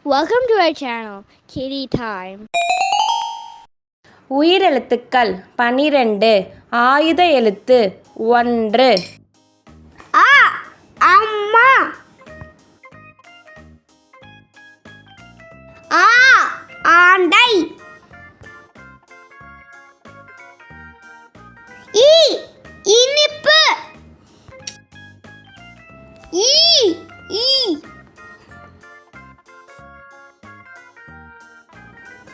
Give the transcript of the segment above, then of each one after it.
Welcome to our channel, Kitty Time. உயிரெழுத்துக்கள் 12. ஆயுத எழுத்து 1. ஆ அம்மா. ஆ ஆண்டை. இ இனிப்பு. ஈ ஈ.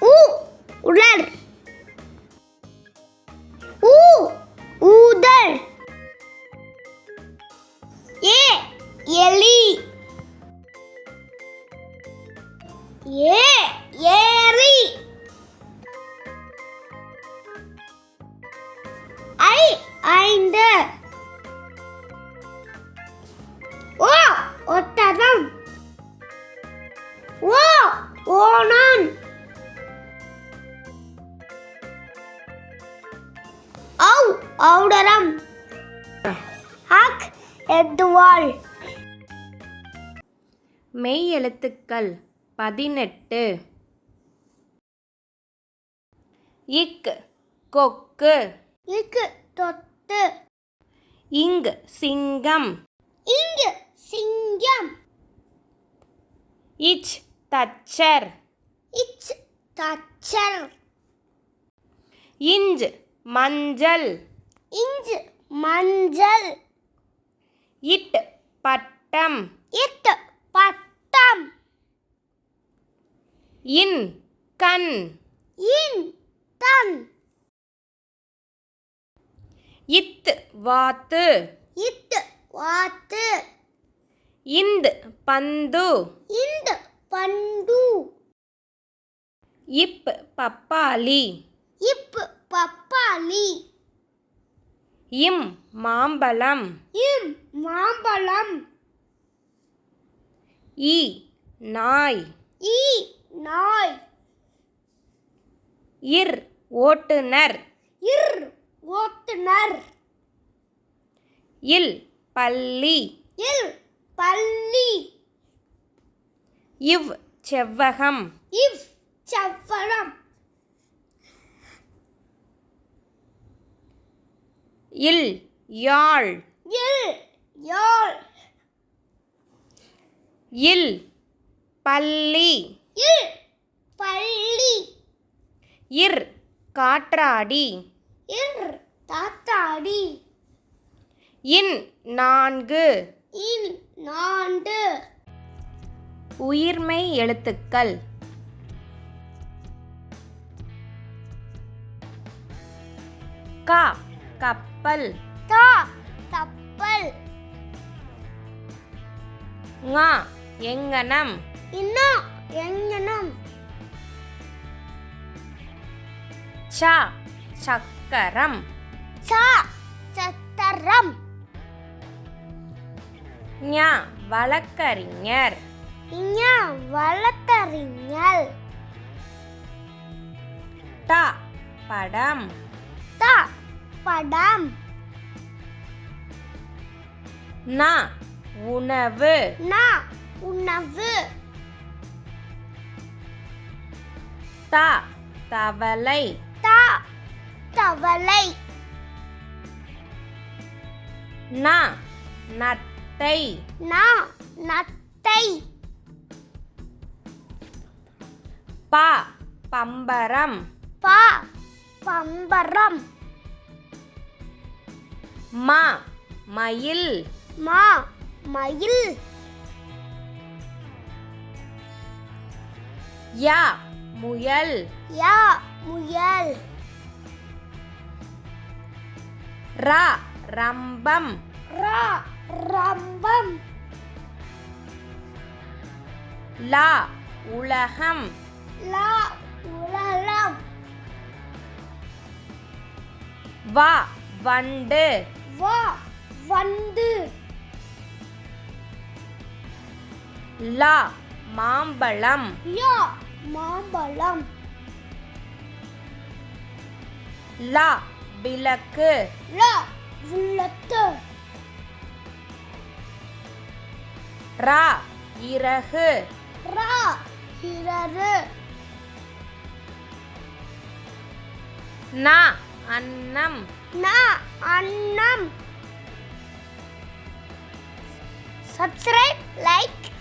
உ உலர். ஊ ஊதல். ஏ எலி. ஏ ஏரி. ஐ ஐந்து. ஓ ஒட்டகம். ஓ ஓணான். ஔ ஔடரம். அக் எத்துவாள். மெய் எழுத்துக்கள் 18. இக் கொக்கு. இக்கு தொட்டு. இங் சிங்கம். இங்கு சிங்கம். இச் தச்சர். இச் தச்சர். இஞ்ச் மஞ்சள். இஞ்சு மஞ்சள். இட் பட்டம். இட்டு பட்டம். இன் கண். இன் தன். இத் வாத்து. இட்டு வாத்து. இந்த் பந்து. இந்து பண்டு. இப் பப்பாளி. இப்பு பப்பாளி. இம் மாம்பழம். இம் மாம்பழம். ஈ நாய். ஈ நாய். இர் ஓட்டுனர். இர் ஓட்டுனர். இல் பல்லி. இல் பல்லி. இவ் செவ்வகம். இவ் செவ்வரம். இல் யாழ். இல் யாழ். இல் பல்லி. இல் பள்ளி. இர் காற்றாடி. இர் தாத்தாடி. இன் 4. இன் நாண்டு. உயிர்மெய் எழுத்துக்கள் க கப்பல். தா கப்பல். ங எங்கனம். இன்னும் எங்கனம். ச சக்கரம். சா சத்தரம். ஞ வழக்கறிஞர். இங்க வளர்த்தறிஞர். ட படம். தா படம். ந உணவு. நா உணவு. த தவளை. தா தவளை. ந நத்தை. நா நத்தை. ப பம்பரம். பா பம்பரம். ம மயில். மா மயில். ய முயல். யா முயல். ர ரம்பம். ரா ரம்பம். ல உலகம். லா உலகம். வ வண்டு. வா வண்டு. ல மாம்பழம். யா மாம்பழம். ல விளக்கு. லா விளக்கு. ரா இறகு. ரா கிணறு. ந அன்னம். ந அன்னம். Subscribe, like